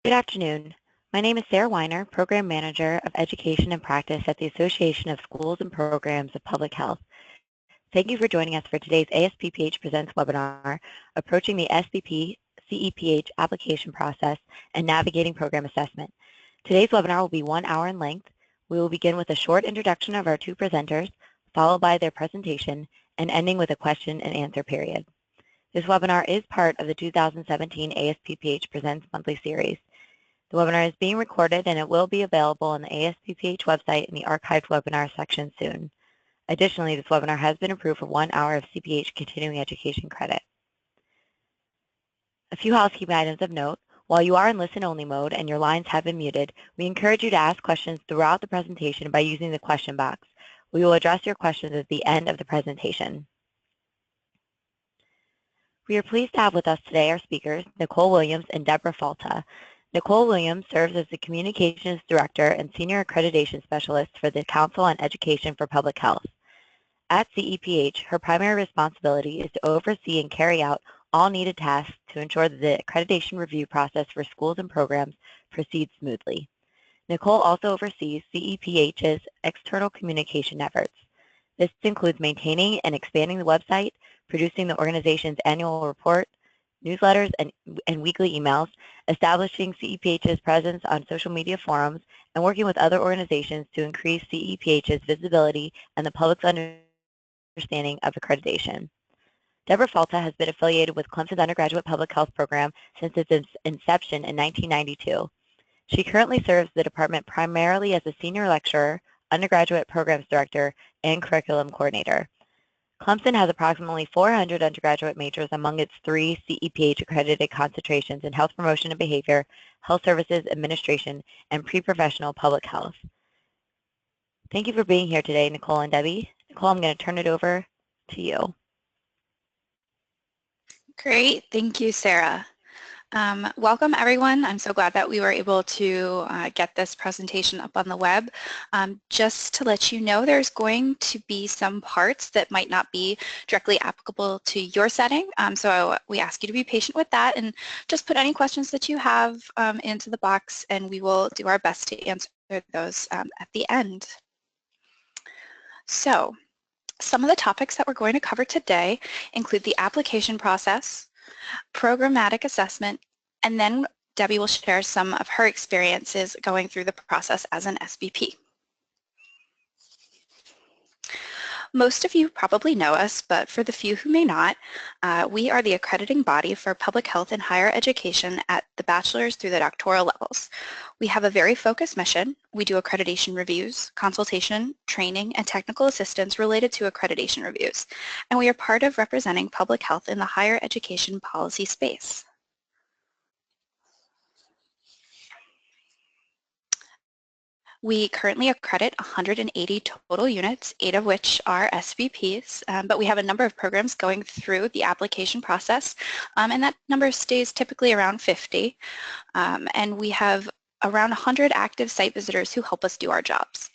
Good afternoon. My name is Sarah Weiner, Program Manager of Education and Practice at the Association of Schools and Programs of Public Health. Thank you for joining us for today's ASPPH Presents webinar, Approaching the SBP CEPH Application Process and Navigating Program Assessment. Today's webinar will be 1 hour in length. We will begin with a short introduction of our two presenters, followed by their presentation, and ending with a question and answer period. This webinar is part of the 2017 ASPPH Presents monthly series. The webinar is being recorded and it will be available on the ASPPH website in the archived webinar section soon. Additionally, this webinar has been approved for 1 hour of CPH continuing education credit. A few housekeeping items of note. While you are in listen-only mode and your lines have been muted, we encourage you to ask questions throughout the presentation by using the question box. We will address your questions at the end of the presentation. We are pleased to have with us today our speakers, Nicole Williams and Deborah Falta. Nicole Williams serves as the Communications Director and Senior Accreditation Specialist for the Council on Education for Public Health. At CEPH, her primary responsibility is to oversee and carry out all needed tasks to ensure that the accreditation review process for schools and programs proceeds smoothly. Nicole also oversees CEPH's external communication efforts. This includes maintaining and expanding the website, producing the organization's annual report, newsletters, and weekly emails, establishing CEPH's presence on social media forums, and working with other organizations to increase CEPH's visibility and the public's understanding of accreditation. Deborah Falta has been affiliated with Clemson's undergraduate public health program since its inception in 1992. She currently serves the department primarily as a senior lecturer, undergraduate programs director, and curriculum coordinator. Clemson has approximately 400 undergraduate majors among its 3 CEPH accredited concentrations in health promotion and behavior, health services administration, and pre-professional public health. Thank you for being here today, Nicole and Debbie. Nicole, I'm going to turn it over to you. Great, thank you, Sarah. Welcome everyone. I'm so glad that we were able to get this presentation up on the web. Just to let you know, there's going to be some parts that might not be directly applicable to your setting, so we ask you to be patient with that and just put any questions that you have into the box and we will do our best to answer those at the end. So, some of the topics that we're going to cover today include the application process, programmatic assessment, and then Debbie will share some of her experiences going through the process as an SBP. Most of you probably know us, but for the few who may not, we are the accrediting body for public health and higher education at the bachelor's through the doctoral levels. We have a very focused mission. We do accreditation reviews, consultation, training, and technical assistance related to accreditation reviews, and we are part of representing public health in the higher education policy space. We currently accredit 180 total units, 8 of which are SBPs, but we have a number of programs going through the application process, and that number stays typically around 50, and we have around 100 active site visitors who help us do our jobs.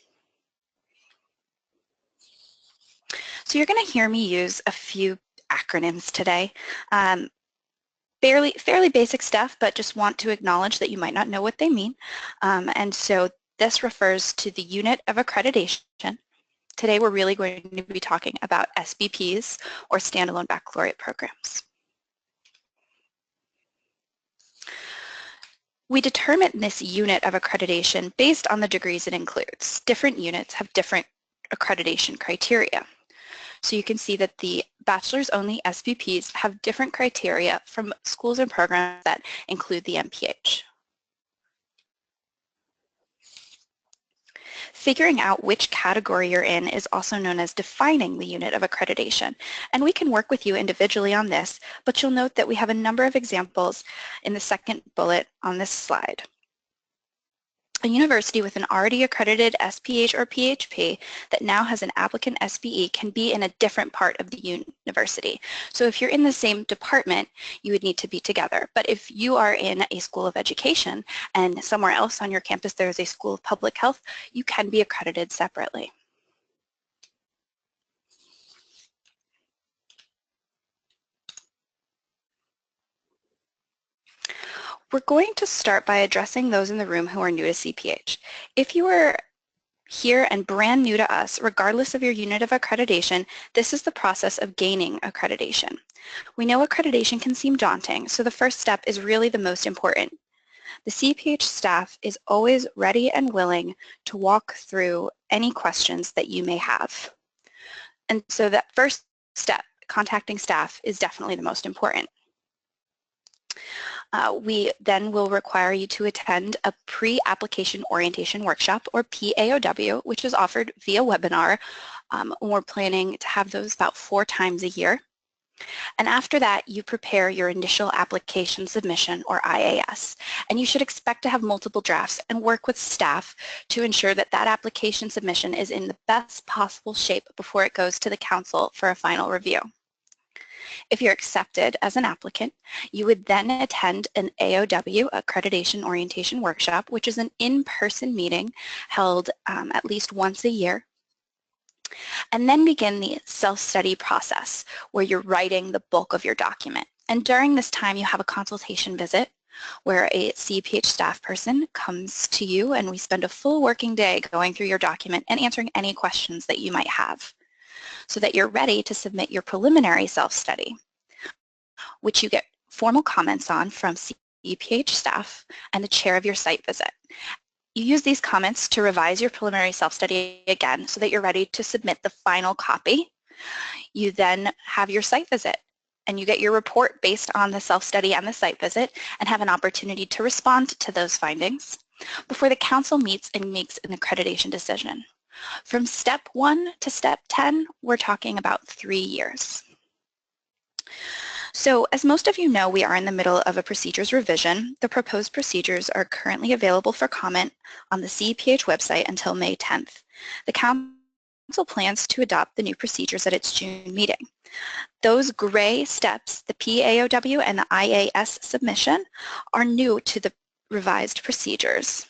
So you're going to hear me use a few acronyms today. Fairly basic stuff, but just want to acknowledge that you might not know what they mean, and so this refers to the unit of accreditation. Today we're really going to be talking about SBPs or standalone baccalaureate programs. We determine this unit of accreditation based on the degrees it includes. Different units have different accreditation criteria. So you can see that the bachelor's only SBPs have different criteria from schools and programs that include the MPH. Figuring out which category you're in is also known as defining the unit of accreditation, and we can work with you individually on this, but you'll note that we have a number of examples in the second bullet on this slide. A university with an already accredited SPH or PHP that now has an applicant SBE can be in a different part of the university. So if you're in the same department, you would need to be together. But if you are in a school of education and somewhere else on your campus there is a school of public health, you can be accredited separately. We're going to start by addressing those in the room who are new to CEPH. If you are here and brand new to us, regardless of your unit of accreditation, this is the process of gaining accreditation. We know accreditation can seem daunting, so the first step is really the most important. The CEPH staff is always ready and willing to walk through any questions that you may have. And so that first step, contacting staff, is definitely the most important. We then will require you to attend a pre-application orientation workshop, or PAOW, which is offered via webinar. We're planning to have those about 4 times a year. And after that, you prepare your initial application submission, or IAS. And you should expect to have multiple drafts and work with staff to ensure that that application submission is in the best possible shape before it goes to the council for a final review. If you're accepted as an applicant, you would then attend an AOW, Accreditation Orientation Workshop, which is an in-person meeting held at least once a year, and then begin the self-study process where you're writing the bulk of your document. And during this time, you have a consultation visit where a CEPH staff person comes to you, and we spend a full working day going through your document and answering any questions that you might have, so that you're ready to submit your preliminary self-study, which you get formal comments on from CEPH staff and the chair of your site visit. You use these comments to revise your preliminary self-study again so that you're ready to submit the final copy. You then have your site visit, and you get your report based on the self-study and the site visit, and have an opportunity to respond to those findings before the council meets and makes an accreditation decision. From step 1 to step 10, we're talking about 3 years. So as most of you know, we are in the middle of a procedures revision. The proposed procedures are currently available for comment on the CEPH website until May 10th. The council plans to adopt the new procedures at its June meeting. Those gray steps, the PAOW and the IAS submission, are new to the revised procedures.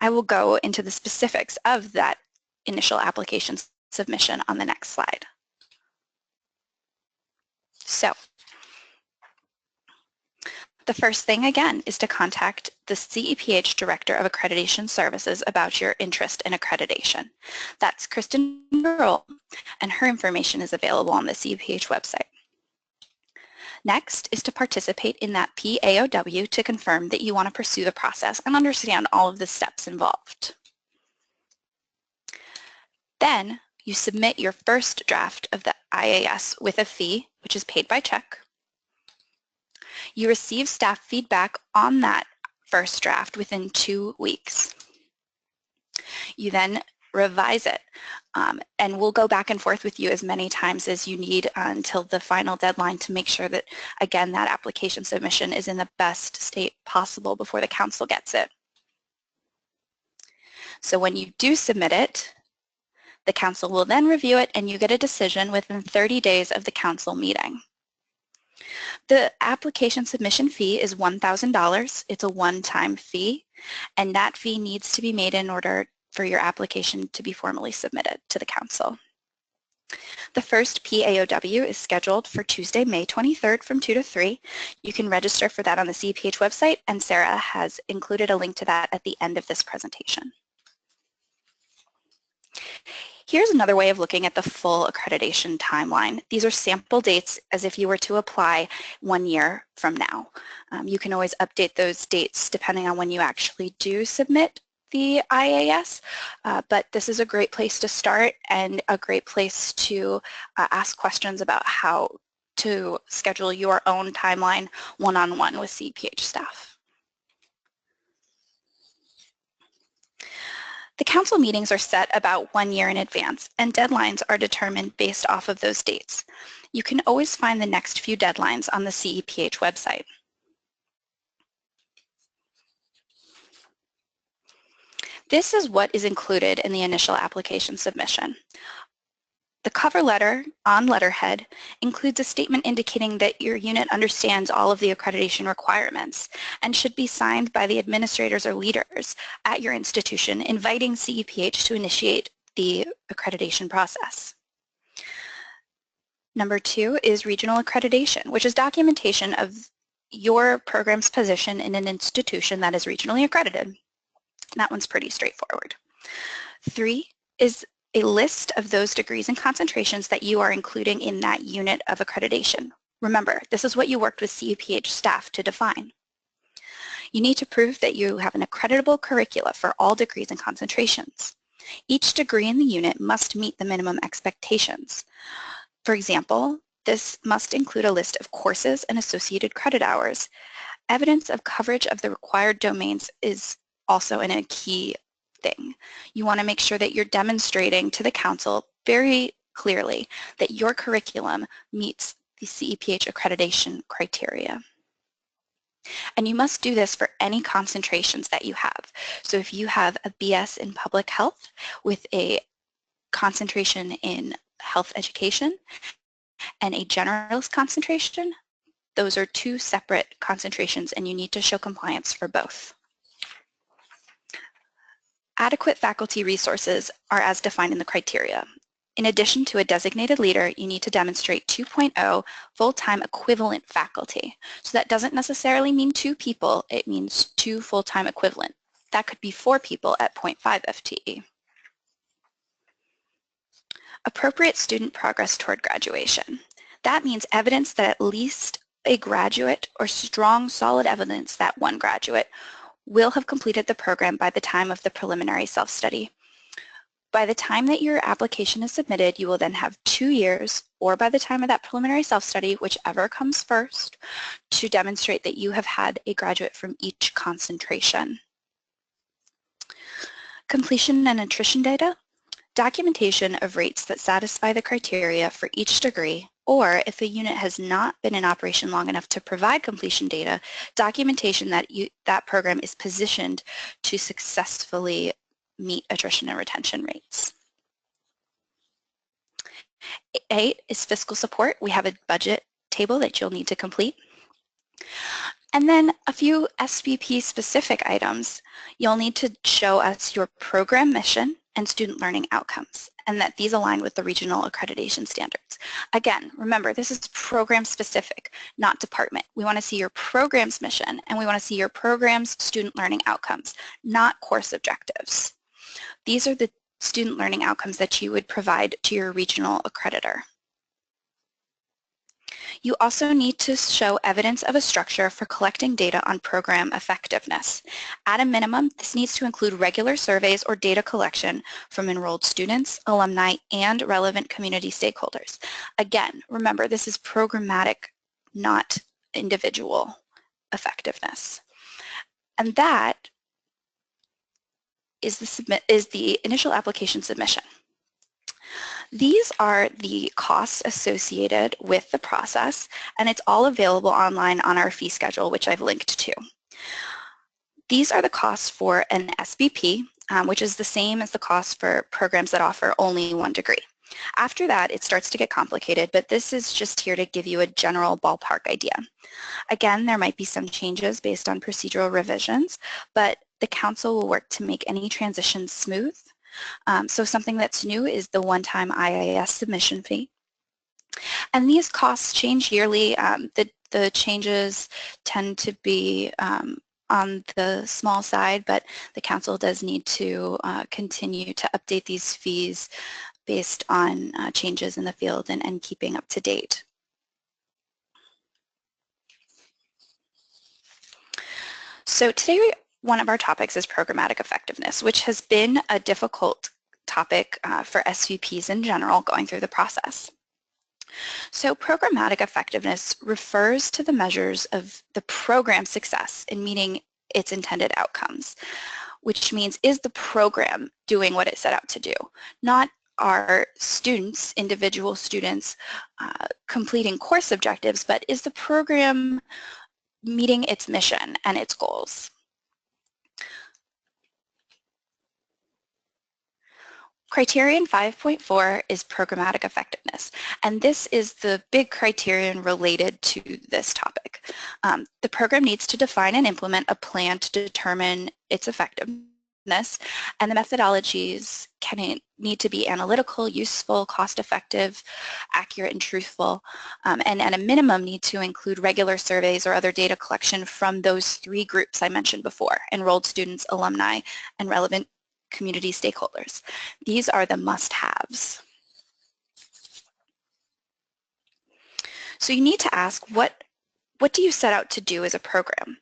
I will go into the specifics of that initial application submission on the next slide. So, the first thing again is to contact the CEPH Director of Accreditation Services about your interest in accreditation. That's Kristen Burrell, and her information is available on the CEPH website. Next is to participate in that PAOW to confirm that you want to pursue the process and understand all of the steps involved. Then you submit your first draft of the IAS with a fee, which is paid by check. You receive staff feedback on that first draft within 2 weeks. You then revise it, and we'll go back and forth with you as many times as you need until the final deadline to make sure that, again, that application submission is in the best state possible before the council gets it. So when you do submit it, the council will then review it, and you get a decision within 30 days of the council meeting. The application submission fee is $1,000. It's a one-time fee, and that fee needs to be made in order for your application to be formally submitted to the council. The first PAOW is scheduled for Tuesday, May 23rd from 2 to 3. You can register for that on the CEPH website, and Sarah has included a link to that at the end of this presentation. Here's another way of looking at the full accreditation timeline. These are sample dates as if you were to apply 1 year from now. You can always update those dates depending on when you actually do submit the IAS, but this is a great place to start and a great place to ask questions about how to schedule your own timeline one-on-one with CEPH staff. The council meetings are set about 1 year in advance, and deadlines are determined based off of those dates. You can always find the next few deadlines on the CEPH website. This is what is included in the initial application submission. The cover letter on letterhead includes a statement indicating that your unit understands all of the accreditation requirements and should be signed by the administrators or leaders at your institution, inviting CEPH to initiate the accreditation process. Number 2 is regional accreditation, which is documentation of your program's position in an institution that is regionally accredited. That one's pretty straightforward. 3 is a list of those degrees and concentrations that you are including in that unit of accreditation. Remember, this is what you worked with CEPH staff to define. You need to prove that you have an accreditable curricula for all degrees and concentrations. Each degree in the unit must meet the minimum expectations. For example, this must include a list of courses and associated credit hours. Evidence of coverage of the required domains is also a key thing. You want to make sure that you're demonstrating to the council very clearly that your curriculum meets the CEPH accreditation criteria. And you must do this for any concentrations that you have. So if you have a BS in public health with a concentration in health education and a generalist concentration, those are 2 separate concentrations and you need to show compliance for both. Adequate faculty resources are as defined in the criteria. In addition to a designated leader, you need to demonstrate 2.0 full-time equivalent faculty. So that doesn't necessarily mean 2 people, it means 2 full-time equivalent. That could be 4 people at 0.5 FTE. Appropriate student progress toward graduation. That means evidence that at least a graduate or strong, solid evidence that one graduate will have completed the program by the time of the preliminary self-study. By the time that your application is submitted, you will then have 2 years, or by the time of that preliminary self-study, whichever comes first, to demonstrate that you have had a graduate from each concentration. Completion and attrition data. Documentation of rates that satisfy the criteria for each degree, or if a unit has not been in operation long enough to provide completion data, documentation that that program is positioned to successfully meet attrition and retention rates. 8 is fiscal support. We have a budget table that you'll need to complete. And then a few SBP specific items. You'll need to show us your program mission and student learning outcomes, and that these align with the regional accreditation standards. Again, remember, this is program specific, not department. We want to see your program's mission and we want to see your program's student learning outcomes, not course objectives. These are the student learning outcomes that you would provide to your regional accreditor. You also need to show evidence of a structure for collecting data on program effectiveness. At a minimum, this needs to include regular surveys or data collection from enrolled students, alumni, and relevant community stakeholders. Again, remember, this is programmatic, not individual effectiveness. And that is the initial application submission. These are the costs associated with the process, and it's all available online on our fee schedule, which I've linked to. These are the costs for an SBP, which is the same as the cost for programs that offer only 1 degree. After that, it starts to get complicated, but this is just here to give you a general ballpark idea. Again, there might be some changes based on procedural revisions, but the council will work to make any transitions smooth. So something that's new is the one-time IIS submission fee. And these costs change yearly. The changes tend to be on the small side, but the council does need to continue to update these fees based on changes in the field and keeping up to date. So today, one of our topics is programmatic effectiveness, which has been a difficult topic for SVPs in general going through the process. So programmatic effectiveness refers to the measures of the program's success in meeting its intended outcomes, which means, is the program doing what it set out to do? Not are students, individual students, completing course objectives, but is the program meeting its mission and its goals? Criterion 5.4 is programmatic effectiveness, and this is the big criterion related to this topic. The program needs to define and implement a plan to determine its effectiveness Effectiveness, and the methodologies can need to be analytical, useful, cost-effective, accurate, and truthful, and at a minimum need to include regular surveys or other data collection from those three groups I mentioned before: enrolled students, alumni, and relevant community stakeholders. These are the must-haves. So you need to ask, what do you set out to do as a program?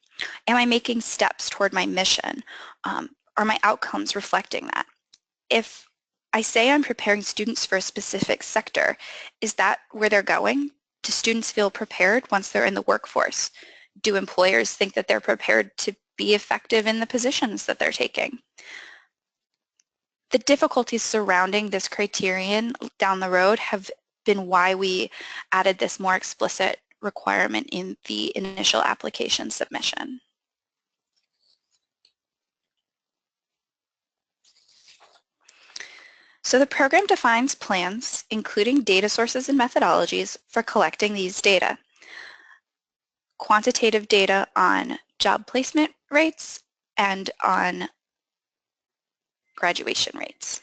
Am I making steps toward my mission? Are my outcomes reflecting that? If I say I'm preparing students for a specific sector, is that where they're going? Do students feel prepared once they're in the workforce? Do employers think that they're prepared to be effective in the positions that they're taking? The difficulties surrounding this criterion down the road have been why we added this more explicit requirement in the initial application submission. So the program defines plans, including data sources and methodologies for collecting these data. Quantitative data on job placement rates and on graduation rates.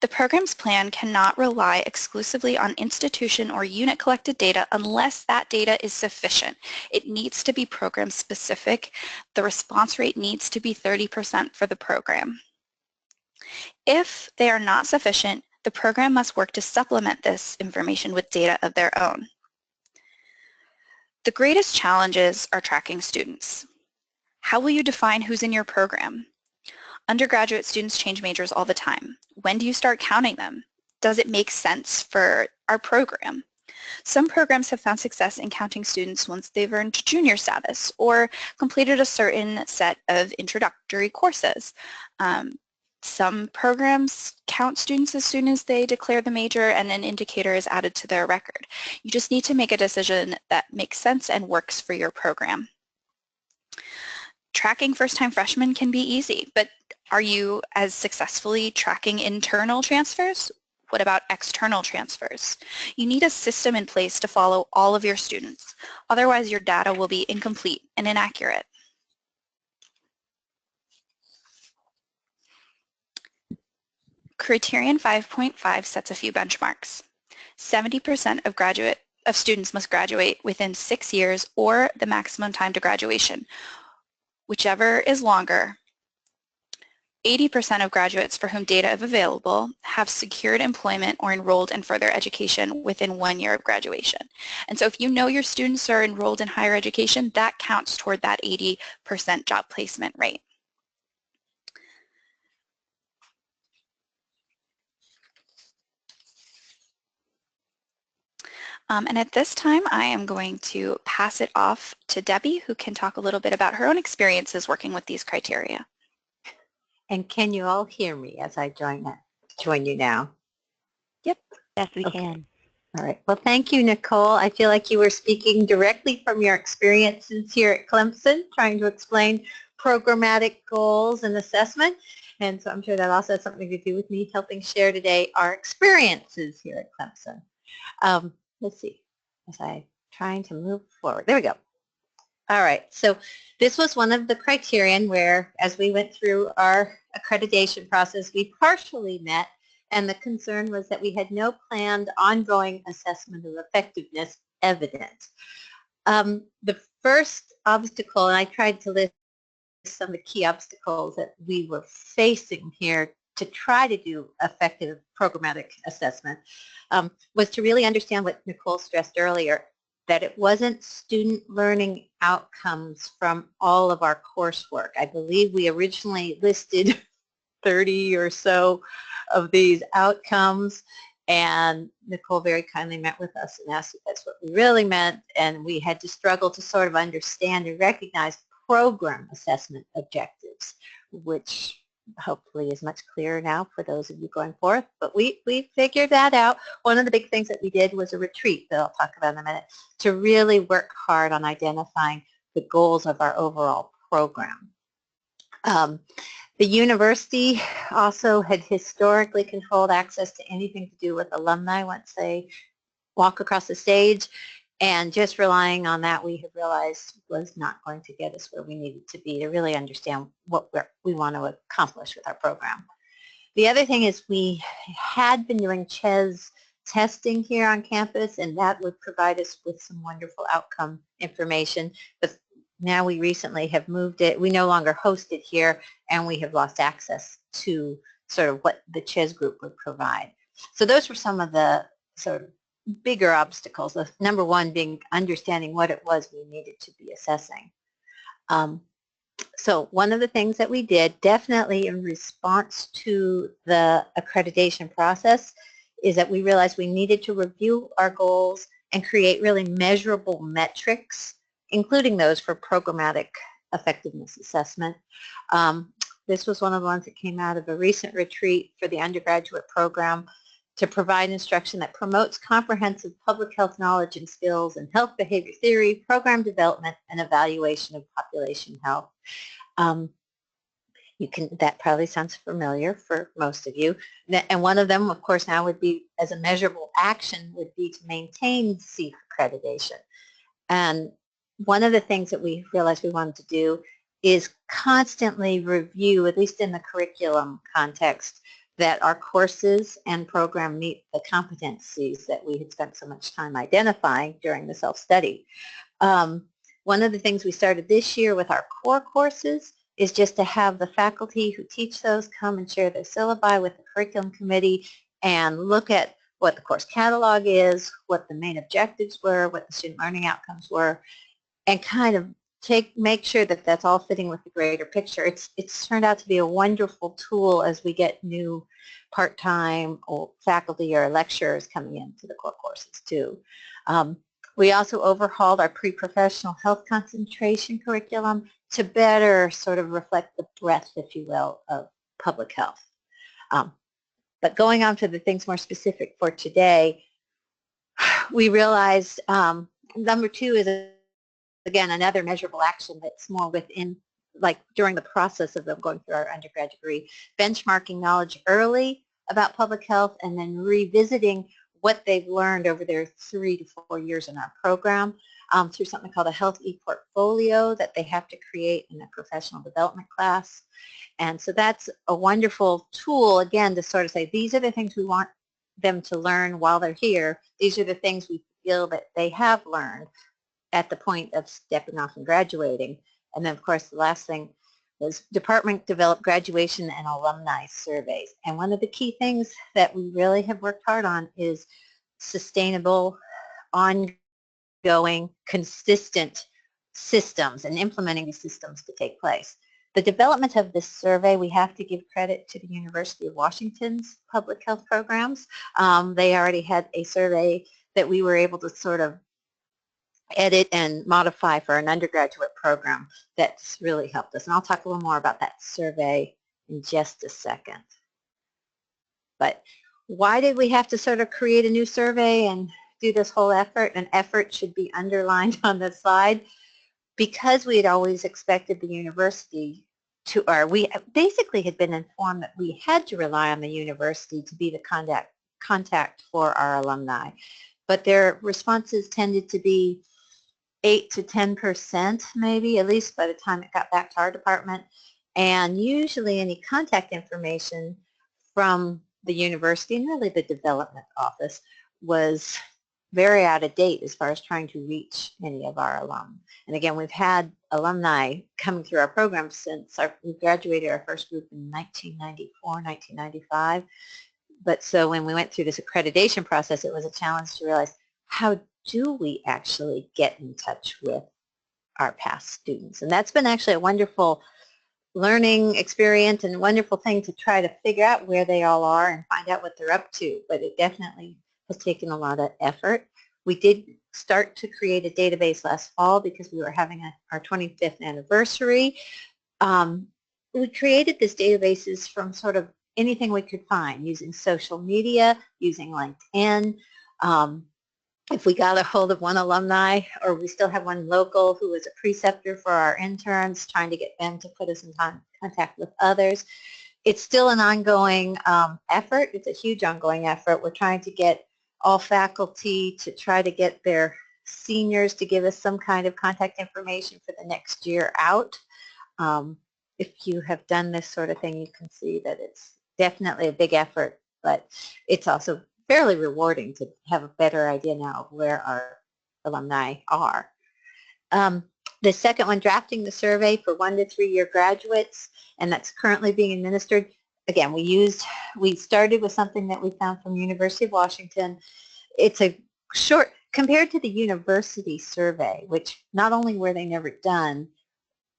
The program's plan cannot rely exclusively on institution or unit collected data unless that data is sufficient. It needs to be program specific. The response rate needs to be 30% for the program. If they are not sufficient, the program must work to supplement this information with data of their own. The greatest challenges are tracking students. How will you define who's in your program? Undergraduate students change majors all the time. When do you start counting them? Does it make sense for our program? Some programs have found success in counting students once they've earned junior status or completed a certain set of introductory courses. Some programs count students as soon as they declare the major and an indicator is added to their record. You just need to make a decision that makes sense and works for your program. Tracking first-time freshmen can be easy, but are you as successfully tracking internal transfers? What about external transfers? You need a system in place to follow all of your students. Otherwise, your data will be incomplete and inaccurate. Criterion 5.5 sets a few benchmarks. 70% of students must graduate within 6 years or the maximum time to graduation. Whichever is longer, 80% of graduates for whom data is available have secured employment or enrolled in further education within 1 year of graduation. And so if you know your students are enrolled in higher education, that counts toward that 80% job placement rate. And at this time, I am going to pass it off to Debbie, who can talk a little bit about her own experiences working with these criteria. And can you all hear me as I join you now? Yep. Yes, we can. All right. Well, thank you, Nicole. I feel like you were speaking directly from your experiences here at Clemson, trying to explain programmatic goals and assessment. And so I'm sure that also has something to do with me helping share today our experiences here at Clemson. Let's see, as I'm trying to move forward. There we go. All right, so this was one of the criterion where, as we went through our accreditation process, we partially met, and the concern was that we had no planned ongoing assessment of effectiveness evidence. The first obstacle, and I tried to list some of the key obstacles that we were facing here to try to do effective programmatic assessment, was to really understand what Nicole stressed earlier, that it wasn't student learning outcomes from all of our coursework. I believe we originally listed 30 or so of these outcomes, and Nicole very kindly met with us and asked if that's what we really meant, and we had to struggle to sort of understand and recognize program assessment objectives, which hopefully is much clearer now for those of you going forth. But we figured that out. One of the big things that we did was a retreat that I'll talk about in a minute to really work hard on identifying the goals of our overall program. The university also had historically controlled access to anything to do with alumni once they walk across the stage. And just relying on that, we have realized was not going to get us where we needed to be to really understand what we want to accomplish with our program. The other thing is we had been doing CHES testing here on campus, and that would provide us with some wonderful outcome information. But now we recently have moved it. We no longer host it here, and we have lost access to sort of what the CHES group would provide. So those were some of the sort of bigger obstacles. The number one being understanding what it was we needed to be assessing. So one of the things that we did, definitely in response to the accreditation process, is that we realized we needed to review our goals and create really measurable metrics, including those for programmatic effectiveness assessment. This was one of the ones that came out of a recent retreat for the undergraduate program to provide instruction that promotes comprehensive public health knowledge and skills in health behavior theory, program development, and evaluation of population health. That probably sounds familiar for most of you. And one of them, of course, now would be, as a measurable action, would be to maintain CEPH accreditation. And one of the things that we realized we wanted to do is constantly review, at least in the curriculum context, that our courses and program meet the competencies that we had spent so much time identifying during the self-study. One of the things we started this year with our core courses is just to have the faculty who teach those come and share their syllabi with the curriculum committee and look at what the course catalog is, what the main objectives were, what the student learning outcomes were, and kind of make sure that that's all fitting with the greater picture. It's turned out to be a wonderful tool as we get new part-time or faculty or lecturers coming into the core courses too. We also overhauled our pre-professional health concentration curriculum to better sort of reflect the breadth, if you will, of public health. But going on to the things more specific for today, we realized number two is, again, another measurable action that's more within, like during the process of them going through our undergraduate degree, benchmarking knowledge early about public health and then revisiting what they've learned over their 3 to 4 years in our program through something called a health e-portfolio that they have to create in a professional development class. And so that's a wonderful tool, again, to sort of say, these are the things we want them to learn while they're here. These are the things we feel that they have learned at the point of stepping off and graduating. And then, of course, the last thing was department developed graduation and alumni surveys. And one of the key things that we really have worked hard on is sustainable, ongoing, consistent systems and implementing these systems to take place. The development of this survey, we have to give credit to the University of Washington's public health programs. They already had a survey that we were able to sort of edit and modify for an undergraduate program that's really helped us. And I'll talk a little more about that survey in just a second. But why did we have to sort of create a new survey and do this whole effort? And effort should be underlined on the slide. Because we had always expected the university to, or we basically had been informed that we had to rely on the university to be the contact for our alumni. But their responses tended to be 8 to 10% maybe, at least by the time it got back to our department. And usually any contact information from the university and really the development office was very out of date as far as trying to reach any of our alum. And again, we've had alumni coming through our program since we graduated our first group in 1994, 1995. But so when we went through this accreditation process, it was a challenge to realize, how do we actually get in touch with our past students? And that's been actually a wonderful learning experience and a wonderful thing to try to figure out where they all are and find out what they're up to. But it definitely has taken a lot of effort. We did start to create a database last fall because we were having our 25th anniversary. We created this databases from sort of anything we could find, using social media, using LinkedIn. If we got a hold of one alumni, or we still have one local who was a preceptor for our interns, trying to get them to put us in contact with others. It's still an ongoing effort. It's a huge ongoing effort. We're trying to get all faculty to try to get their seniors to give us some kind of contact information for the next year out. If you have done this sort of thing, you can see that it's definitely a big effort, but it's also fairly rewarding to have a better idea now of where our alumni are. The second one, drafting the survey for 1 to 3 year graduates, and that's currently being administered. Again, we started with something that we found from University of Washington. It's a short, compared to the university survey, which not only were they never done,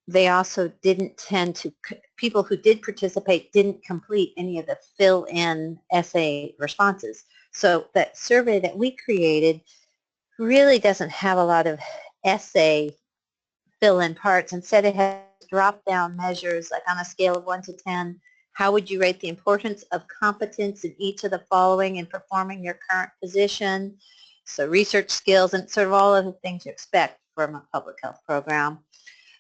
they also didn't tend to, people who did participate didn't complete any of the fill-in essay responses. So that survey that we created really doesn't have a lot of essay fill-in parts. Instead, it has drop-down measures, like on a scale of 1 to 10, how would you rate the importance of competence in each of the following in performing your current position? So research skills and sort of all of the things you expect from a public health program.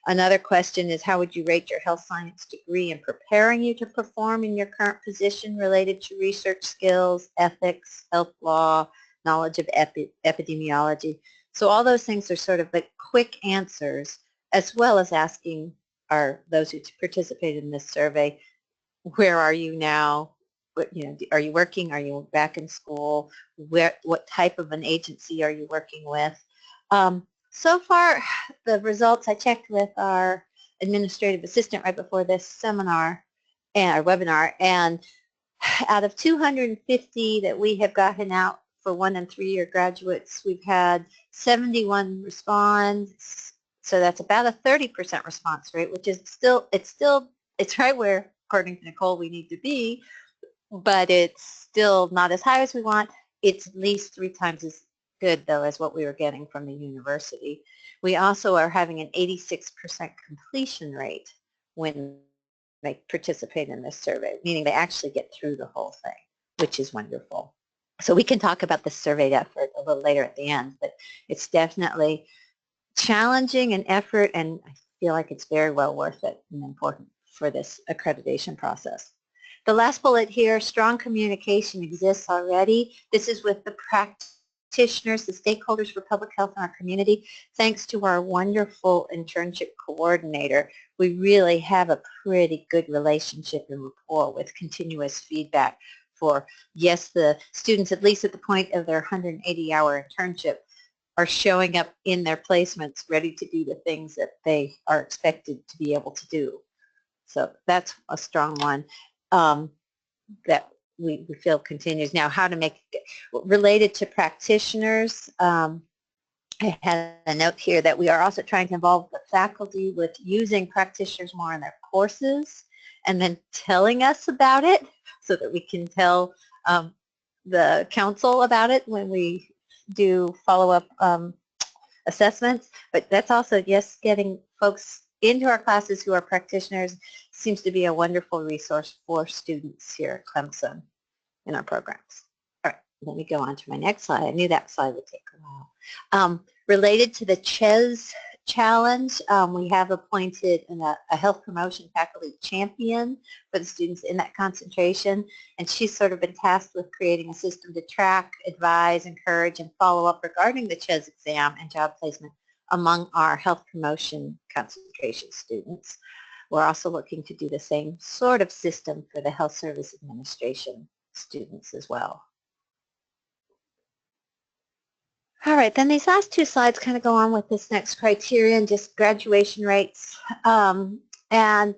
Another question is, how would you rate your health science degree in preparing you to perform in your current position related to research skills, ethics, health law, knowledge of epidemiology? So all those things are sort of the quick answers, as well as asking those who participated in this survey, where are you now? Are you working? Are you back in school? What type of an agency are you working with? So far, the results, I checked with our administrative assistant right before this seminar and our webinar, and out of 250 that we have gotten out for 1 and 3 year graduates, we've had 71 respond. So that's about a 30% response rate, which is it's right where, according to Nicole, we need to be, but it's still not as high as we want. It's at least 3 times as good, though, as what we were getting from the university. We also are having an 86% completion rate when they participate in this survey, meaning they actually get through the whole thing, which is wonderful. So we can talk about the survey effort a little later at the end, but it's definitely challenging and effort, and I feel like it's very well worth it and important for this accreditation process. The last bullet here, strong communication exists already. This is with the practitioners, the stakeholders for public health in our community. Thanks to our wonderful internship coordinator, we really have a pretty good relationship and rapport with continuous feedback for, yes, the students, at least at the point of their 180-hour internship, are showing up in their placements ready to do the things that they are expected to be able to do. So that's a strong one that we feel continues. Now, how to make it related to practitioners, I had a note here that we are also trying to involve the faculty with using practitioners more in their courses and then telling us about it so that we can tell the council about it when we do follow-up assessments. But that's also, yes, getting folks into our classes who are practitioners seems to be a wonderful resource for students here at Clemson in our programs. All right, let me go on to my next slide. I knew that slide would take a while. Related to the CHES challenge, we have appointed a health promotion faculty champion for the students in that concentration, and she's sort of been tasked with creating a system to track, advise, encourage, and follow up regarding the CHES exam and job placement among our health promotion concentration students. We're also looking to do the same sort of system for the Health Service Administration students as well. All right, then these last 2 slides kind of go on with this next criterion, just graduation rates. And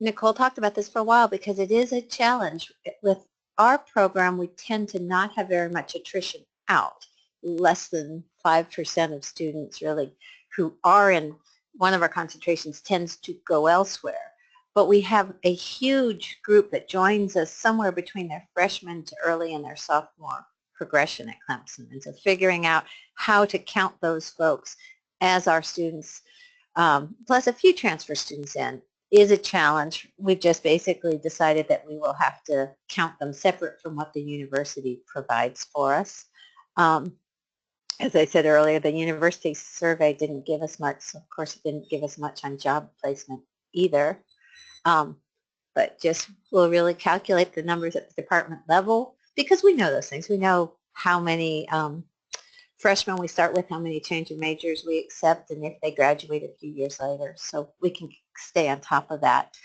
Nicole talked about this for a while because it is a challenge. With our program, we tend to not have very much attrition out. Less than 5% of students really who are in one of our concentrations tends to go elsewhere. But we have a huge group that joins us somewhere between their freshman to early in their sophomore progression at Clemson. And so figuring out how to count those folks as our students, plus a few transfer students in, is a challenge. We've just basically decided that we will have to count them separate from what the university provides for us. As I said earlier, the university survey didn't give us much. So of course, it didn't give us much on job placement either. But just we'll really calculate the numbers at the department level because we know those things. We know how many freshmen, we start with how many change of majors we accept and if they graduate a few years later. So we can stay on top of that.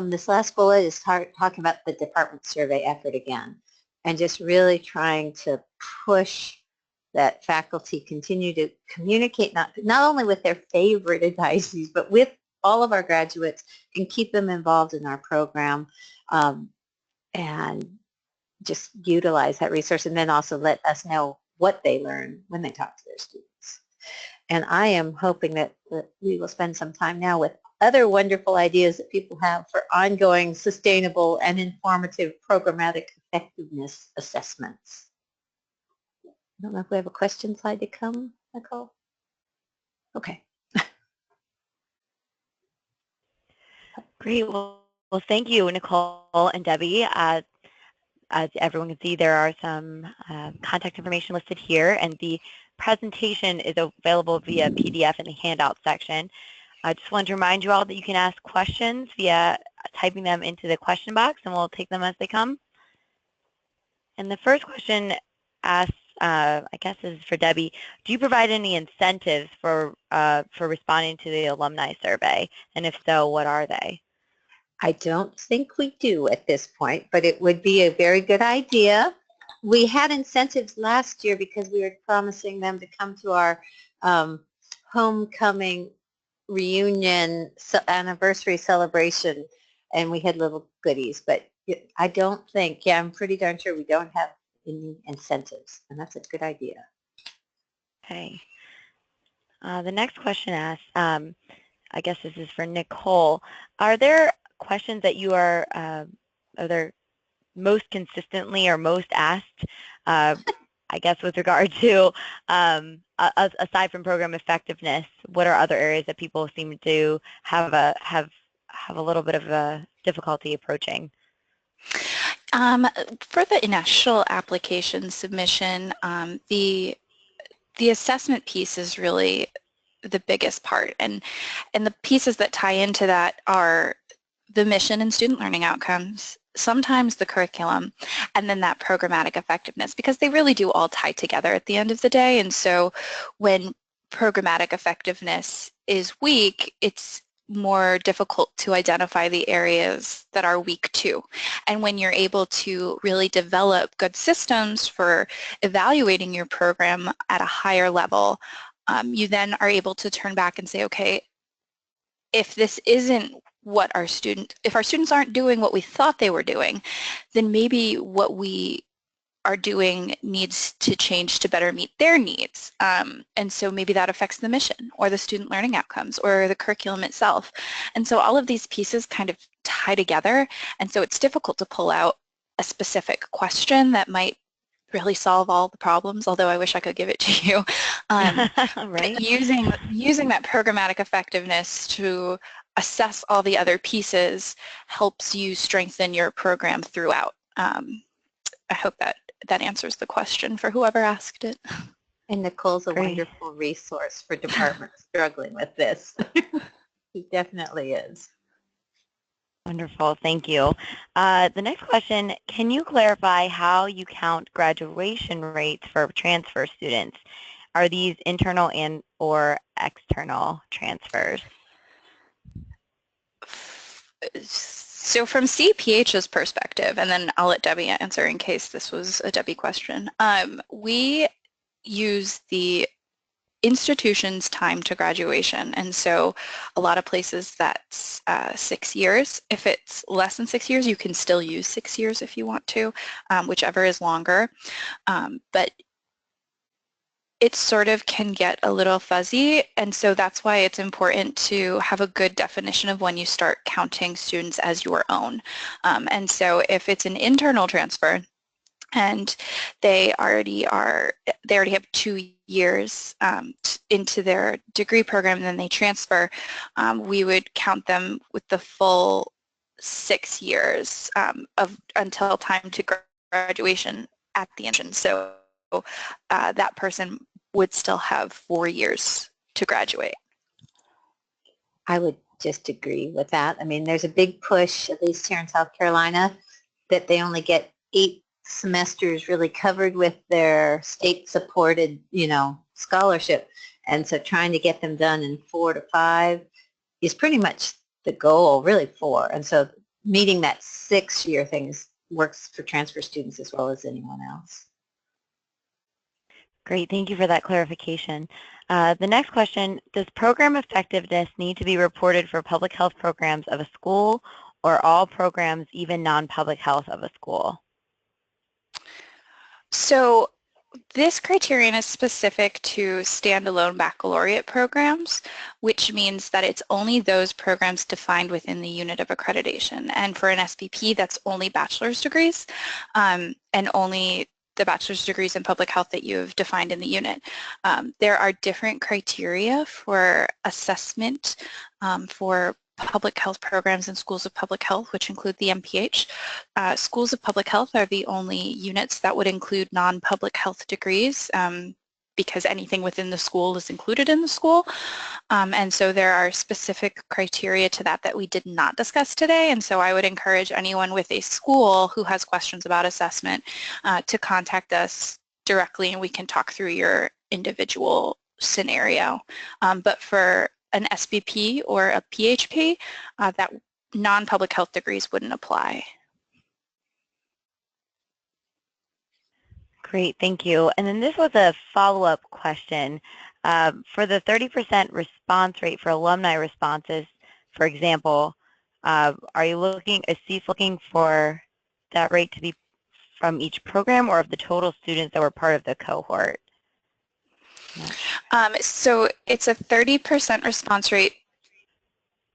This last bullet is talking about the department survey effort again, and just really trying to push that faculty continue to communicate not only with their favorite advisees, but with all of our graduates, and keep them involved in our program, and just utilize that resource, and then also let us know what they learn when they talk to their students. And I am hoping that we will spend some time now with other wonderful ideas that people have for ongoing, sustainable, and informative programmatic effectiveness assessments. I don't know if we have a question slide to come, Nicole. Okay. Great. Well, thank you, Nicole and Debbie. As everyone can see, there are some contact information listed here, and the presentation is available via PDF in the handout section. I just want to remind you all that you can ask questions via typing them into the question box, and we'll take them as they come. And the first question asks, I guess this is for Debbie, do you provide any incentives for responding to the alumni survey? And if so, what are they? I don't think we do at this point, but it would be a very good idea. We had incentives last year because we were promising them to come to our homecoming reunion anniversary celebration, and we had little goodies, but I don't think, I'm pretty darn sure we don't have any incentives, and that's a good idea. Okay. The next question asks, I guess this is for Nicole, are there questions that you are there most consistently or most asked, I guess with regard to, aside from program effectiveness, what are other areas that people seem to have a little bit of a difficulty approaching? For the initial application submission, the assessment piece is really the biggest part, and the pieces that tie into that are the mission and student learning outcomes, sometimes the curriculum, and then that programmatic effectiveness, because they really do all tie together at the end of the day. And so when programmatic effectiveness is weak, it's more difficult to identify the areas that are weak too. And when you're able to really develop good systems for evaluating your program at a higher level, you then are able to turn back and say, okay, if this isn't what our students, if our students aren't doing what we thought they were doing, then maybe what we are doing needs to change to better meet their needs. And so maybe that affects the mission or the student learning outcomes or the curriculum itself. And so all of these pieces kind of tie together. And so it's difficult to pull out a specific question that might really solve all the problems, although I wish I could give it to you. Right? Using that programmatic effectiveness to assess all the other pieces helps you strengthen your program throughout. I hope that answers the question for whoever asked it. And Nicole's a wonderful resource for departments struggling with this. He definitely is. Wonderful, thank you. The next question, can you clarify how you count graduation rates for transfer students? Are these internal and or external transfers? So from CEPH's perspective, and then I'll let Debbie answer in case this was a Debbie question, we use the institution's time to graduation, and so a lot of places that's 6 years. If it's less than 6 years, you can still use 6 years if you want to, whichever is longer, but it sort of can get a little fuzzy, and so that's why it's important to have a good definition of when you start counting students as your own. And so if it's an internal transfer and they already have 2 years into their degree program and then they transfer, we would count them with the full 6 years until time to graduation at the end. So that person would still have 4 years to graduate. I would just agree with that. I mean, there's a big push, at least here in South Carolina, that they only get 8 semesters really covered with their state-supported, scholarship. And so trying to get them done in 4 to 5 is pretty much the goal, really 4. And so meeting that 6-year thing works for transfer students as well as anyone else. Great, thank you for that clarification. The next question, does program effectiveness need to be reported for public health programs of a school or all programs, even non-public health of a school? So this criterion is specific to standalone baccalaureate programs, which means that it's only those programs defined within the unit of accreditation. And for an SBP, that's only bachelor's degrees and only the bachelor's degrees in public health that you've defined in the unit. There are different criteria for assessment for public health programs and schools of public health, which include the MPH. Schools of public health are the only units that would include non-public health degrees because anything within the school is included in the school. And so there are specific criteria to that we did not discuss today. And so I would encourage anyone with a school who has questions about assessment to contact us directly, and we can talk through your individual scenario. But for an SBP or a PHP, that non-public health degrees wouldn't apply. Great, thank you. And then this was a follow-up question. For the 30% response rate for alumni responses, for example, are CEPH looking for that rate to be from each program or of the total students that were part of the cohort? So it's a 30% response rate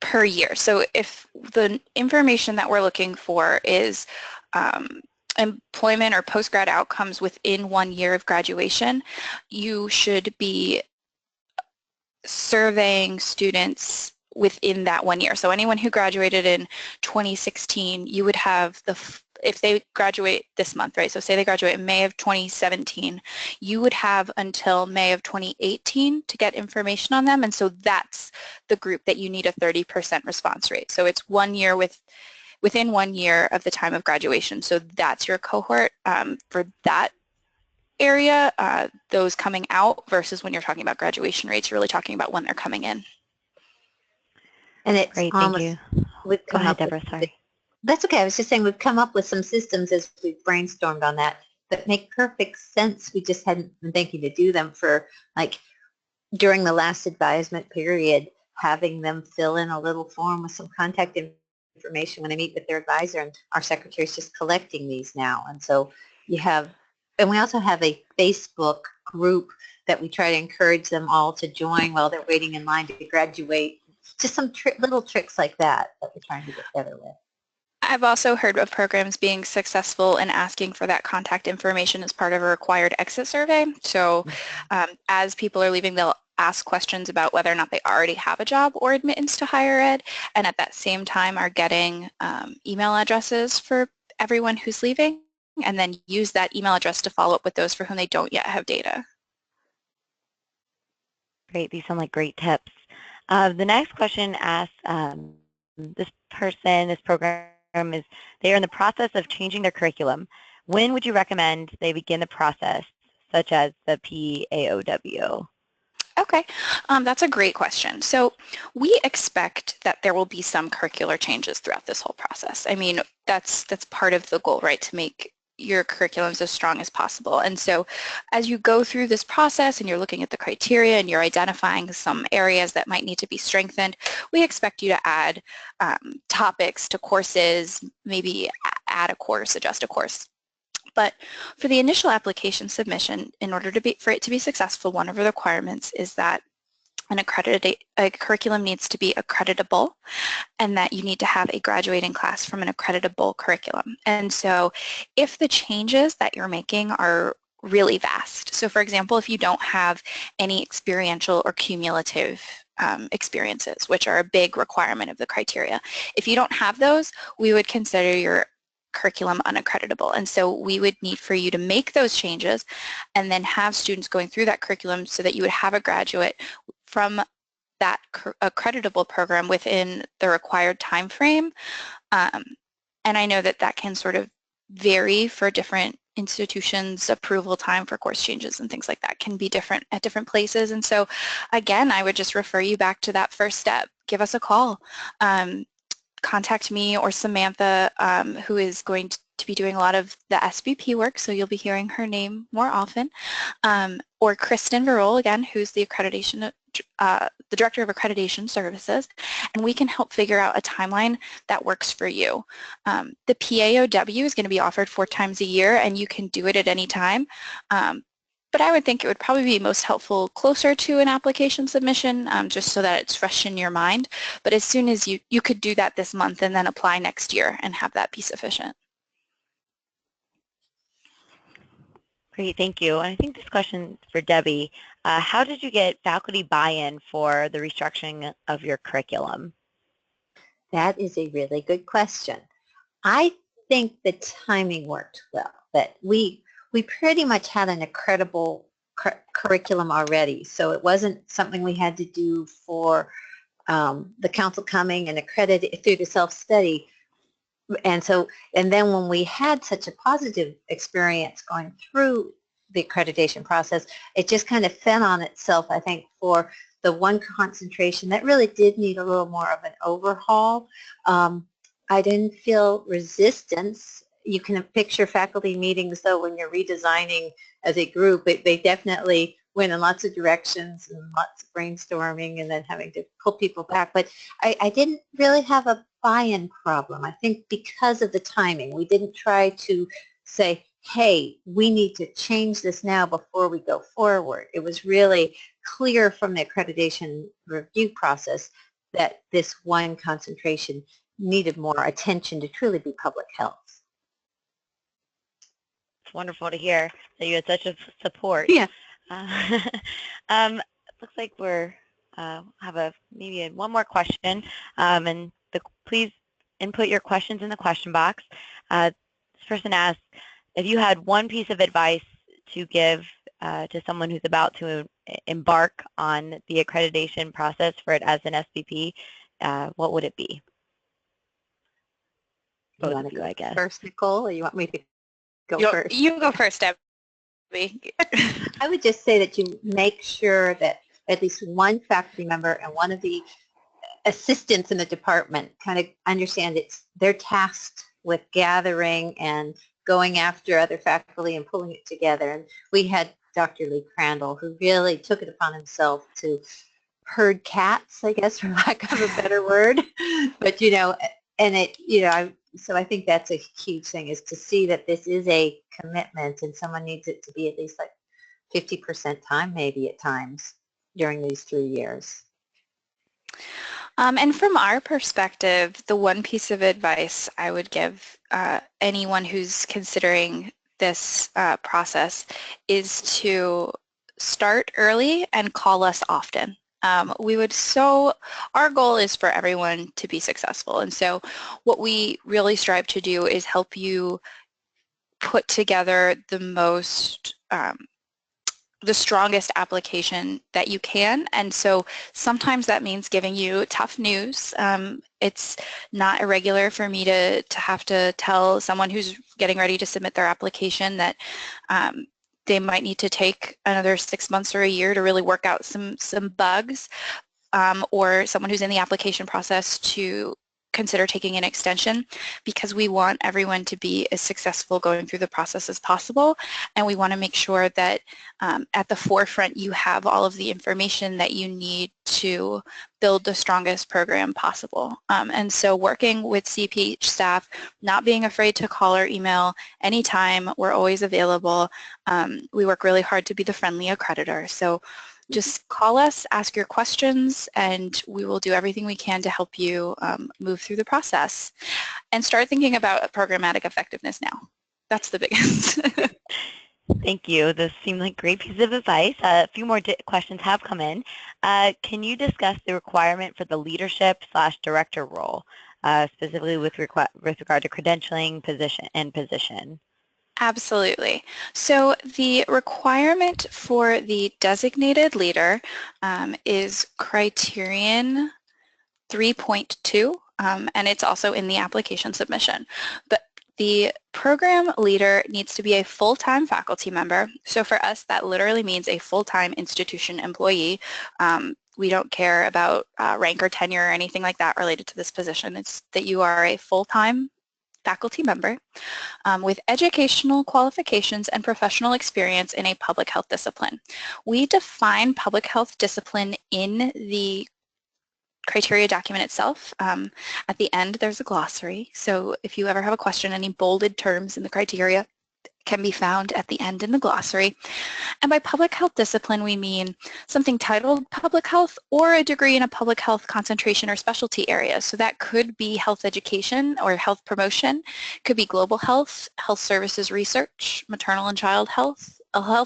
per year. So if the information that we're looking for is employment or post-grad outcomes within 1 year of graduation, you should be surveying students within that 1 year. So anyone who graduated in 2016, you would have if they graduate this month, right? So say they graduate in May of 2017, you would have until May of 2018 to get information on them. And so that's the group that you need a 30% response rate. So it's 1 year within 1 year of the time of graduation. So that's your cohort for that area, those coming out versus when you're talking about graduation rates, you're really talking about when they're coming in. And it's great, almost, thank you. Go ahead, Deborah, sorry. That's okay. I was just saying we've come up with some systems as we've brainstormed on that make perfect sense. We just hadn't been thinking to do them for like during the last advisement period, having them fill in a little form with some contact information when they meet with their advisor, and our secretary is just collecting these now. And so you have, and we also have a Facebook group that we try to encourage them all to join while they're waiting in line to graduate. Just some little tricks like that we're trying to get together with. I've also heard of programs being successful in asking for that contact information as part of a required exit survey. So as people are leaving, they'll ask questions about whether or not they already have a job or admittance to higher ed, and at that same time are getting email addresses for everyone who's leaving, and then use that email address to follow up with those for whom they don't yet have data. Great, these sound like great tips. The next question asks, this program is, they are in the process of changing their curriculum. When would you recommend they begin the process, such as the PAOW? Okay, that's a great question. So we expect that there will be some curricular changes throughout this whole process. I mean, that's part of the goal, right, to make your curriculums as strong as possible. And so as you go through this process and you're looking at the criteria and you're identifying some areas that might need to be strengthened, we expect you to add topics to courses, maybe add a course, adjust a course. But for the initial application submission, in order for it to be successful, one of the requirements is that a curriculum needs to be accreditable, and that you need to have a graduating class from an accreditable curriculum. And so if the changes that you're making are really vast, so for example, if you don't have any experiential or cumulative experiences, which are a big requirement of the criteria, if you don't have those, we would consider your curriculum unaccreditable. And so we would need for you to make those changes and then have students going through that curriculum so that you would have a graduate from that accreditable program within the required time frame. And I know that that can sort of vary for different institution's approval time for course changes and things like that can be different at different places. And so again, I would just refer you back to that first step. Give us a call. Contact me or Samantha, who is going to be doing a lot of the SBP work, so you'll be hearing her name more often, or Kristen Verol, again, who's the accreditation, the Director of Accreditation Services, and we can help figure out a timeline that works for you. The PAOW is going to be offered 4 times a year, and you can do it at any time. But I would think it would probably be most helpful closer to an application submission, just so that it's fresh in your mind. But as soon as you could do that this month and then apply next year and have that be sufficient. Great, thank you. And I think this question for Debbie, how did you get faculty buy-in for the restructuring of your curriculum? That is a really good question. I think the timing worked well, that we pretty much had an incredible curriculum already, so it wasn't something we had to do for the council coming and accredit through the self-study. And then when we had such a positive experience going through the accreditation process, it just kind of fed on itself, I think, for the one concentration that really did need a little more of an overhaul. I didn't feel resistance. You can picture faculty meetings, though, when you're redesigning as a group, they definitely went in lots of directions and lots of brainstorming and then having to pull people back. But I didn't really have a buy-in problem. I think because of the timing, we didn't try to say, hey, we need to change this now before we go forward. It was really clear from the accreditation review process that this one concentration needed more attention to truly be public health. It's wonderful to hear that you had such a support. Yeah. Looks like we're have maybe one more question, and please input your questions in the question box. This person asks, if you had one piece of advice to give to someone who's about to embark on the accreditation process for it as an SBP, what would it be? Both of you, I guess. First, Nicole, or you want me to go first? You go first, Debbie. I would just say that you make sure that at least one faculty member and one of the assistants in the department kind of understand they're tasked with gathering and going after other faculty and pulling it together. And we had Dr. Lee Crandall, who really took it upon himself to herd cats, I guess, for lack of a better word. But, so I think that's a huge thing, is to see that this is a commitment and someone needs it to be at least like 50% time maybe at times during these 3 years. And from our perspective, the one piece of advice I would give anyone who's considering this process is to start early and call us often. Our goal is for everyone to be successful, and so what we really strive to do is help you put together the strongest application that you can. And so sometimes that means giving you tough news. It's not irregular for me to have to tell someone who's getting ready to submit their application that they might need to take another 6 months or a year to really work out some bugs, or someone who's in the application process to consider taking an extension, because we want everyone to be as successful going through the process as possible, and we want to make sure that at the forefront you have all of the information that you need to build the strongest program possible. And so working with CEPH staff, not being afraid to call or email anytime, we're always available. We work really hard to be the friendly accreditor. So just call us, ask your questions, and we will do everything we can to help you move through the process. And start thinking about programmatic effectiveness now. That's the biggest. Thank you. Those seem like great pieces of advice. A few more questions have come in. Can you discuss the requirement for the leadership/director role, specifically with regard to credentialing position? Absolutely. So the requirement for the designated leader is Criterion 3.2, and it's also in the application submission. But the program leader needs to be a full-time faculty member. So for us, that literally means a full-time institution employee. We don't care about rank or tenure or anything like that related to this position. It's that you are a full-time faculty member with educational qualifications and professional experience in a public health discipline. We define public health discipline in the criteria document itself. At the end, there's a glossary. So if you ever have a question, any bolded terms in the criteria can be found at the end in the glossary. And by public health discipline, we mean something titled public health or a degree in a public health concentration or specialty area. So that could be health education or health promotion, could be global health, health services research, maternal and child health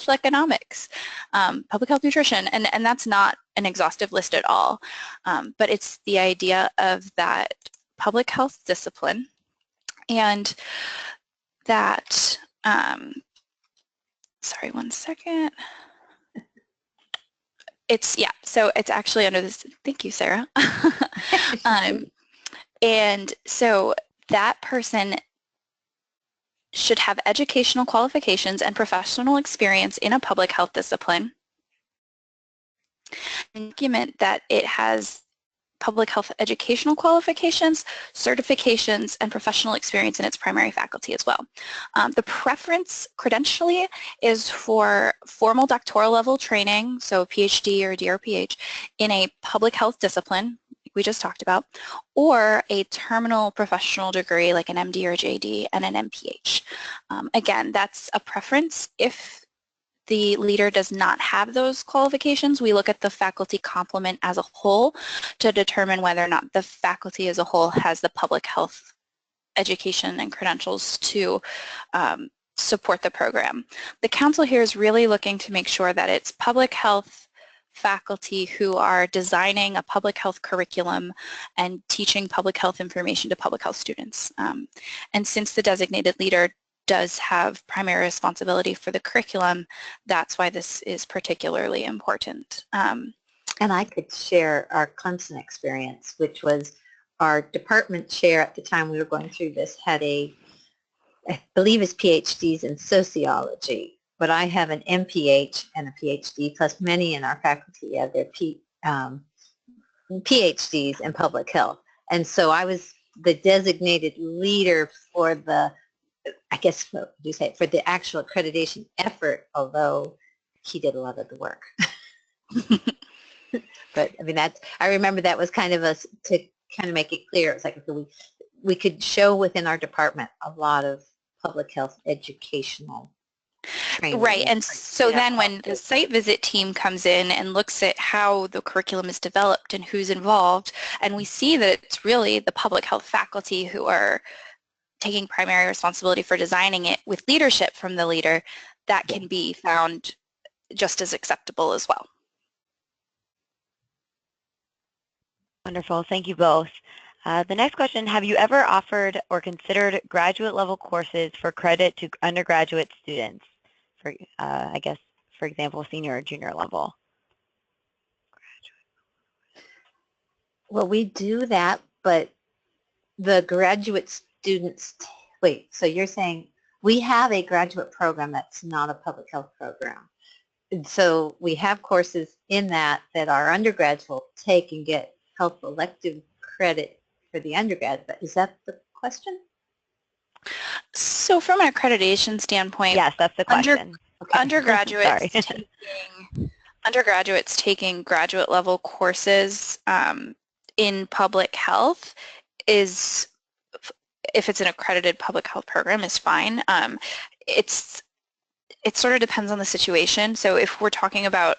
economics, public health nutrition, and that's not an exhaustive list at all. But it's the idea of that public health discipline, and that sorry, one second. So it's actually under this, thank you, Sarah. And so that person should have educational qualifications and professional experience in a public health discipline. Document that it has public health educational qualifications, certifications, and professional experience in its primary faculty as well. The preference credentially is for formal doctoral level training, so PhD or DRPH, in a public health discipline, like we just talked about, or a terminal professional degree like an MD or JD and an MPH. Again, that's a preference. If the leader does not have those qualifications, we look at the faculty complement as a whole to determine whether or not the faculty as a whole has the public health education and credentials to support the program. The council here is really looking to make sure that it's public health faculty who are designing a public health curriculum and teaching public health information to public health students. And since the designated leader does have primary responsibility for the curriculum, that's why this is particularly important. And I could share our Clemson experience, which was our department chair at the time we were going through this had I believe his PhDs in sociology, but I have an MPH and a PhD, plus many in our faculty have their PhDs in public health. And so I was the designated leader for the, I guess, what would you say, for the actual accreditation effort, although he did a lot of the work. But I mean, I remember that was kind of to kind of make it clear. It's like, okay, we could show within our department a lot of public health educational training. Right, and so then when the site visit team comes in and looks at how the curriculum is developed and who's involved, and we see that it's really the public health faculty who are taking primary responsibility for designing it with leadership from the leader, that can be found just as acceptable as well. Wonderful. Thank you both. The next question, have you ever offered or considered graduate level courses for credit to undergraduate students? For, I guess, for example, senior or junior level? Well, we do that, but the graduate students, wait, so you're saying we have a graduate program that's not a public health program. And so we have courses in that our undergrads will take and get health elective credit for the undergrad, but is that the question? So from an accreditation standpoint, yes, that's the question. Undergraduates taking graduate level courses in public health is, if it's an accredited public health program, is fine. It sort of depends on the situation. So if we're talking about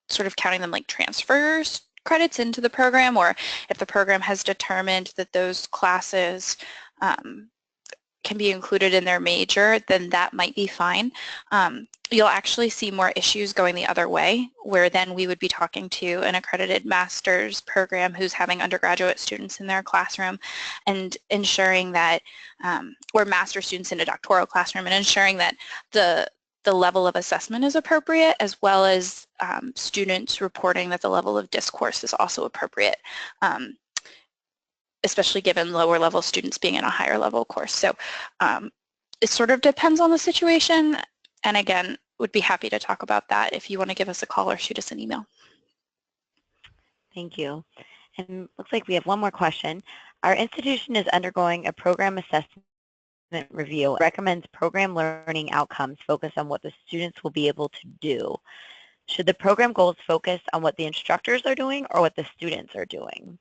sort of counting them like transfers credits into the program, or if the program has determined that those classes can be included in their major, then that might be fine. You'll actually see more issues going the other way, where then we would be talking to an accredited master's program who's having undergraduate students in their classroom and ensuring that, or master's students in a doctoral classroom, and ensuring that the level of assessment is appropriate, as well as students reporting that the level of discourse is also appropriate, especially given lower level students being in a higher level course. So it sort of depends on the situation. And again, would be happy to talk about that if you want to give us a call or shoot us an email. Thank you. And looks like we have one more question. Our institution is undergoing a program assessment review. It recommends program learning outcomes focus on what the students will be able to do. Should the program goals focus on what the instructors are doing or what the students are doing?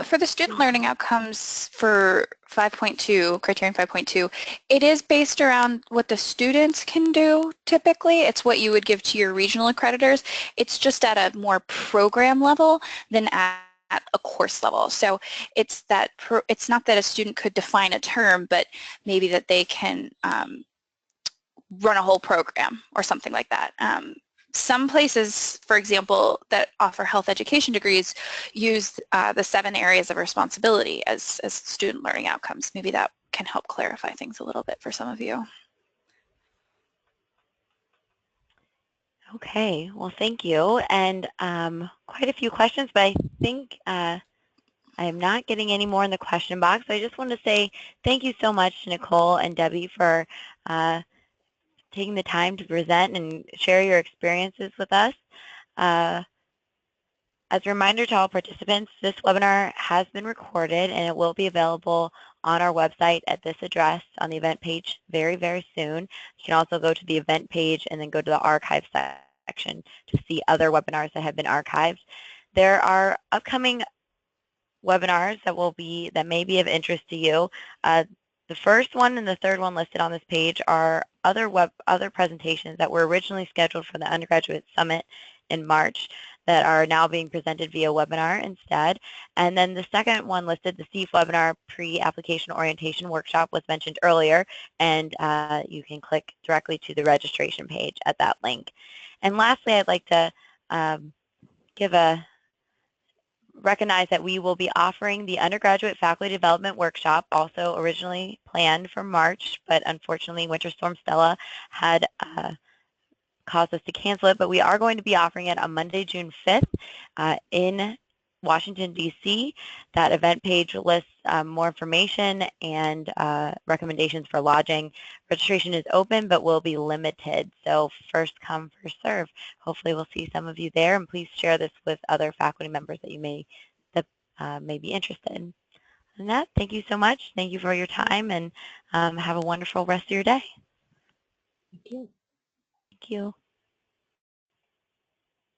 For the student learning outcomes for 5.2, Criterion 5.2, it is based around what the students can do typically. It's what you would give to your regional accreditors. It's just at a more program level than at a course level. So it's that it's not that a student could define a term, but maybe that they can run a whole program or something like that. Some places, for example, that offer health education degrees use the 7 areas of responsibility as student learning outcomes. Maybe that can help clarify things a little bit for some of you. Okay, well, thank you. And quite a few questions, but I think I am not getting any more in the question box. So I just want to say thank you so much to Nicole and Debbie for taking the time to present and share your experiences with us. As a reminder to all participants, this webinar has been recorded and it will be available on our website at this address on the event page very, very soon. You can also go to the event page and then go to the archive section to see other webinars that have been archived. There are upcoming webinars that may be of interest to you. The first one and the third one listed on this page are other presentations that were originally scheduled for the Undergraduate Summit in March that are now being presented via webinar instead. And then the second one listed, the CEPH webinar pre-application orientation workshop, was mentioned earlier, and you can click directly to the registration page at that link. And lastly, I'd like to recognize that we will be offering the Undergraduate Faculty Development Workshop, also originally planned for March, but unfortunately Winter Storm Stella had caused us to cancel it, but we are going to be offering it on Monday, June 5th in Washington, D.C. That event page lists more information and recommendations for lodging. Registration is open, but will be limited, so first come, first serve. Hopefully we'll see some of you there, and please share this with other faculty members that you may be interested. And that, thank you so much. Thank you for your time, and have a wonderful rest of your day. Thank you. Thank you.